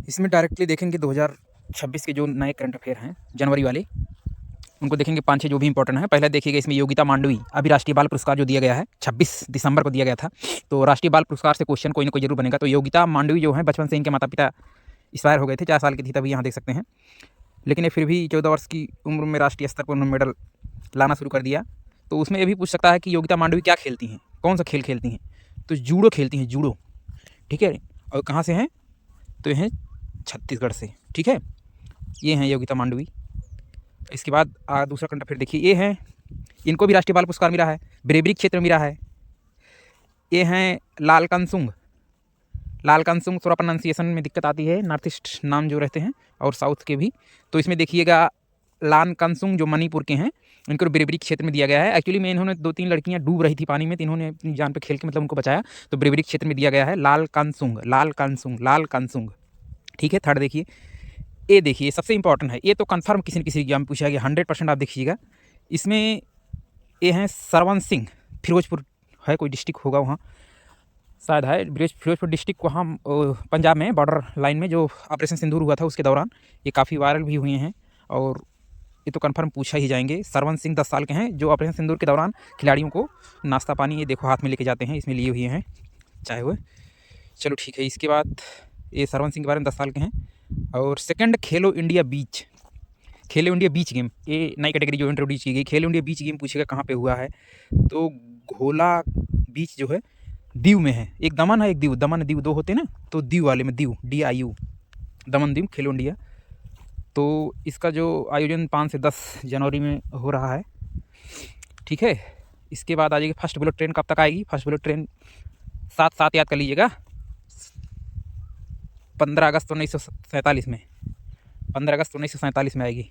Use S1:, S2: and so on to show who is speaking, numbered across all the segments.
S1: इसमें डायरेक्टली देखेंगे 2026 के जो नए करंट अफेयर हैं जनवरी वाले, उनको देखेंगे 5-6 जो भी इंपॉर्टेंट है। पहले देखिएगा इसमें योगिता मांडवी, अभी राष्ट्रीय बाल पुरस्कार जो दिया गया है 26 दिसंबर को दिया गया था, तो राष्ट्रीय बाल पुरस्कार से क्वेश्चन कोई ना कोई जरूर बनेगा। तो योगिता मांडवी जो है बचपन से इनके माता पिता एक्सपायर हो गए थे, 4 साल की थी तभी यहाँ देख सकते हैं, लेकिन ये फिर भी 14 वर्ष की उम्र में राष्ट्रीय स्तर पर उन्होंने मेडल लाना शुरू कर दिया। तो उसमें ये भी पूछ सकता है कि योगिता मांडवी क्या खेलती हैं, कौन सा खेल खेलती हैं, तो जूडो खेलती हैं, जूडो। ठीक है, और कहाँ से हैं, तो ये हैं छत्तीसगढ़ से। ठीक है, ये हैं योगिता मांडवी। इसके बाद दूसरा करंट अफेयर देखिए, ये हैं, इनको भी राष्ट्रीय बाल पुरस्कार मिला है, ब्रेवरी क्षेत्र में मिला है। ये हैं लालकनसुंग। लालकनसुंग थोड़ा प्रोनाउंसिएशन में दिक्कत आती है, नॉर्थ ईस्ट नाम जो रहते हैं और साउथ के भी। तो इसमें देखिएगा लानकनसुंग जो मणिपुर के हैं, इनको ब्रेवरी क्षेत्र में दिया गया है। एक्चुअली में इन्होंने 2-3 लड़कियां डूब रही थी पानी में, तो इन्होंने अपनी जान पे खेल के मतलब उनको बचाया, तो ब्रेवरी क्षेत्र में दिया गया है लालकनसुंग, लालकनसुंग, लालकनसुंग। ठीक है, थर्ड देखिए, ये देखिए सबसे इंपॉर्टेंट है, ये तो कंफर्म किसी न किसी एग्जाम में पूछा गया 100%, आप देखिएगा। इसमें ये हैं सरवन सिंह, फिरोजपुर है कोई डिस्ट्रिक्ट होगा वहाँ शायद है, फिरोजपुर डिस्ट्रिक्ट, वहाँ पंजाब में बॉर्डर लाइन में जो ऑपरेशन सिंदूर हुआ था उसके दौरान ये काफ़ी वायरल भी हुए हैं, और ये तो कंफर्म पूछा ही जाएंगे। सरवन सिंह 10 साल के हैं, जो ऑपरेशन सिंदूर के दौरान खिलाड़ियों को नाश्ता पानी ये देखो हाथ में लेके जाते हैं, इसमें लिए हुए हैं चाहे हुए। चलो ठीक है, इसके बाद ये सरवन सिंह के बारे में 10 साल के हैं। और सेकंड खेलो इंडिया बीच, खेलो इंडिया बीच गेम, ये नई कैटेगरी जो इंट्रोड्यूस की गई, खेलो इंडिया बीच गेम पूछेगा कहाँ पे हुआ है, तो घोला बीच जो है दीव में है। एक दमन है, एक दीव, दमन दीव दो होते हैं ना, तो दीव वाले में दीव, DIU, दमन दीव खेलो इंडिया। तो इसका जो आयोजन 5 से 10 जनवरी में हो रहा है। ठीक है, इसके बाद आ जाएगी फर्स्ट बुलेट ट्रेन कब तक आएगी, फर्स्ट बुलेट ट्रेन 7/7 याद कर लीजिएगा, 15 अगस्त 1947 में, 15 अगस्त 1947 में आएगी,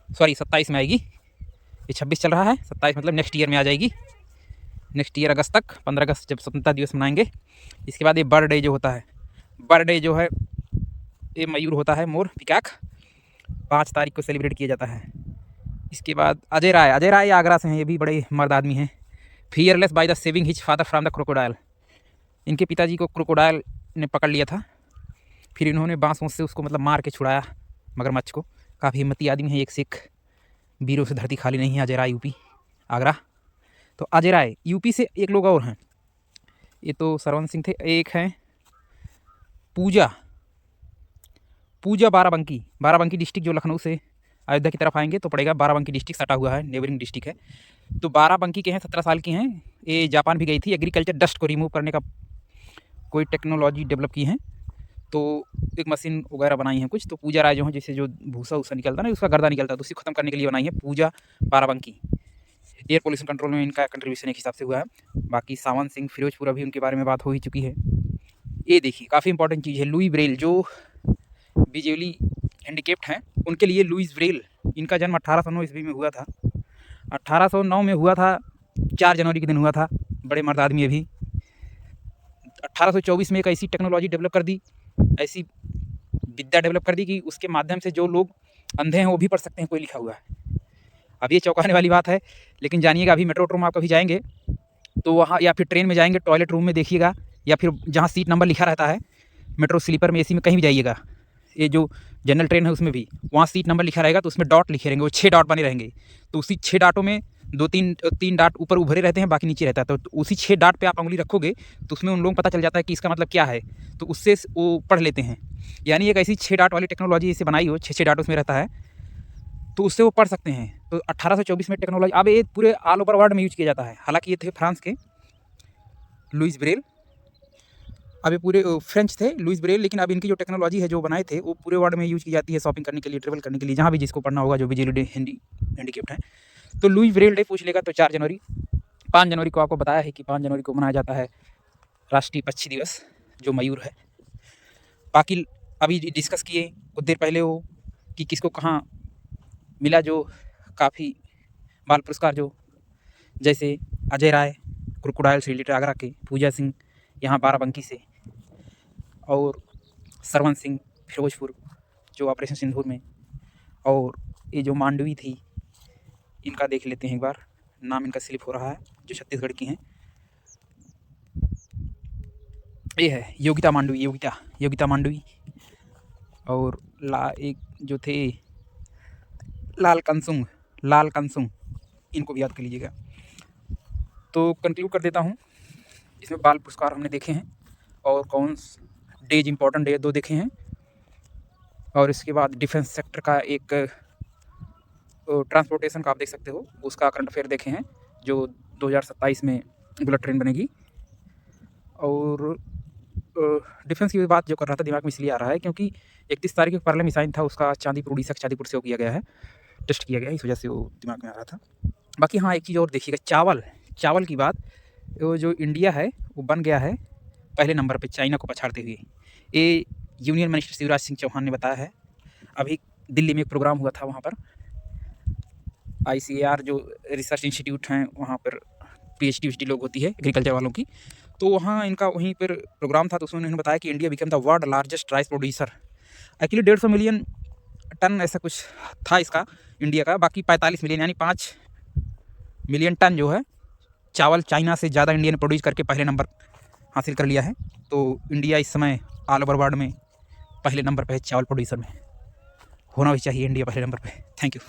S1: सॉरी 27 में आएगी, ये 26 चल रहा है, 27 मतलब नेक्स्ट ईयर में आ जाएगी, नेक्स्ट ईयर अगस्त तक, 15 अगस्त जब स्वतंत्रता दिवस मनाएंगे। इसके बाद ये बर्ड डे जो होता है, बर्ड डे जो है ये मयूर होता है, मोर, पिकॉक, 5 तारीख को सेलिब्रेट किया जाता है। इसके बाद अजय राय, अजय राय आगरा से हैं, ये भी बड़े मर्द आदमी हैं। Fearless by the saving his father from the crocodile, इनके पिताजी को क्रोकोडाइल ने पकड़ लिया था, फिर इन्होंने बाँस से उसको मतलब मार के छुड़ाया मगरमच्छ को। काफ़ी हिम्मती आदमी है, एक सिख, वीरों से धरती खाली नहीं है। अजय राय यूपी आगरा। तो अजय राय यूपी से एक लोग और हैं, ये तो सरवन सिंह थे। एक हैं पूजा, पूजा बाराबंकी, बाराबंकी डिस्ट्रिक्ट जो लखनऊ से अयोध्या की तरफ आएंगे तो पड़ेगा, बाराबंकी डिस्ट्रिक्ट सटा हुआ है, नेबरिंग डिस्ट्रिक्ट है। तो बाराबंकी के हैं, 17 साल की हैं, ये जापान भी गई थी, एग्रीकल्चर डस्ट को रिमूव करने का कोई टेक्नोलॉजी डेवलप की हैं, तो एक मशीन वगैरह बनाई है कुछ। तो पूजा राय जो है, जैसे जो भूसा उसा निकलता है ना, उसका गर्दा निकलता है, तो उसी खत्म करने के लिए बनाई है पूजा बाराबंकी। एयर पोल्यूशन कंट्रोल में इनका कंट्रीब्यूशन एक हिसाब से हुआ है। बाकी सावन सिंह फिरोजपुर, अभी उनके बारे में बात हो ही चुकी है। ये देखिए काफ़ी इंपॉर्टेंट चीज़ है, लुई ब्रेल जो विजुअली हैंडीकेप्ड हैं, उनके लिए लुईस ब्रेल, इनका जन्म 1809 ईस्वी में हुआ था, 1809 में हुआ था, 4 जनवरी के दिन हुआ था। बड़े मर्द आदमी अभी 1824 में एक ऐसी टेक्नोलॉजी डेवलप कर दी, ऐसी विद्या डेवलप कर दी कि उसके माध्यम से जो लोग अंधे हैं वो भी पढ़ सकते हैं, कोई लिखा हुआ है। अब ये चौंकाने वाली बात है, लेकिन जानिएगा अभी मेट्रो में आप कभी जाएंगे तो वहाँ, या फिर ट्रेन में जाएंगे टॉयलेट रूम में देखिएगा, या फिर जहाँ सीट नंबर लिखा रहता है मेट्रो स्लीपर में, AC में कहीं भी जाइएगा, ये जो जनरल ट्रेन है उसमें भी, वहाँ सीट नंबर लिखा रहेगा तो उसमें डॉट लिखे रहेंगे, वो 6 डॉट बने रहेंगे। तो उसी 6 डॉटों में 2-3 डॉट ऊपर उभरे रहते हैं, बाकी नीचे रहता है। तो उसी 6 डॉट पे आप उंगली रखोगे तो उसमें उन लोगों को पता चल जाता है कि इसका मतलब क्या है, तो उससे वो पढ़ लेते हैं। यानी एक ऐसी 6 डॉट वाली टेक्नोलॉजी इसे बनाई हो, 6 डॉट उसमें रहता है, तो उससे वो पढ़ सकते हैं। तो 1824 में टेक्नोलॉजी, अब ये पूरे ऑल ओवर वर्ल्ड में यूज किया जाता है। हालांकि ये थे फ्रांस के लुईस ब्रेल, अब ये पूरे फ्रेंच थे लुईस ब्रेल, लेकिन अब इनकी जो टेक्नोलॉजी है जो बनाए थे वो पूरे वर्ल्ड में यूज की जाती है, शॉपिंग करने के लिए, ट्रेवल करने के लिए, जहाँ भी जिसको पढ़ना होगा, जो भी विजुअली हैंडीकेप्ड है। तो लुईस ब्रेल डे पूछ लेगा तो 4 जनवरी। 5 जनवरी को आपको बताया है कि 5 जनवरी को मनाया जाता है राष्ट्रीय पक्षी दिवस, जो मयूर है। बाकी अभी डिस्कस किए कुछ देर पहले वो कि किसको कहाँ मिला जो काफ़ी बाल पुरस्कार, जो जैसे अजय राय क्रोकोडाइल से रिलेटेड आगरा के, पूजा सिंह यहाँ बाराबंकी से, और सरवन सिंह फिरोजपुर जो ऑपरेशन सिंदूर में, और ये जो मांडवी थी इनका देख लेते हैं एक बार, नाम इनका स्लिप हो रहा है, जो छत्तीसगढ़ की हैं। ये है योगिता मांडवी, योगिता मांडवी। और एक जो थे लाल कंसुंग, इनको भी याद कर लीजिएगा। तो कंक्लूड कर देता हूँ, इसमें बाल पुरस्कार हमने देखे हैं और कौन डेज इंपॉर्टेंट डे 2 देखे हैं, और इसके बाद डिफेंस सेक्टर का एक ट्रांसपोर्टेशन का आप देख सकते हो, उसका करंट अफेयर देखे हैं जो 2027 में बुलेट ट्रेन बनेगी। और डिफेंस की बात जो कर रहा था दिमाग में इसलिए आ रहा है क्योंकि 31 तारीख को पार्ले मिसाइल था, उसका चांदीपुर उड़ीसा के चांदीपुर से वो किया गया है, टेस्ट किया गया है, इस वजह से वो दिमाग में आ रहा था। बाकी हाँ, एक चीज़ और देखिएगा, चावल की बात, वो जो इंडिया है वो बन गया है पहले नंबर पे चाइना को पछाड़ते हुए। ये यूनियन मिनिस्टर शिवराज सिंह चौहान ने बताया है। अभी दिल्ली में एक प्रोग्राम हुआ था, वहाँ पर ICAR जो रिसर्च इंस्टीट्यूट हैं, वहाँ पर PhD लोग होती है एग्रीकल्चर वालों की, तो वहाँ इनका वहीं पर प्रोग्राम था। तो उसमें उन्होंने बताया कि India become the world largest rice producer. Actually 150 million ton ऐसा कुछ था इसका इंडिया का, बाकी 45 मिलियन यानी 5 मिलियन टन जो है चावल चाइना से ज़्यादा इंडिया ने प्रोड्यूस करके पहले नंबर हासिल कर लिया है। तो इंडिया इस समय ऑल ओवर वर्ल्ड में पहले नंबर पे है चावल प्रोड्यूसर में, होना भी चाहिए इंडिया पहले नंबर पे। Thank you.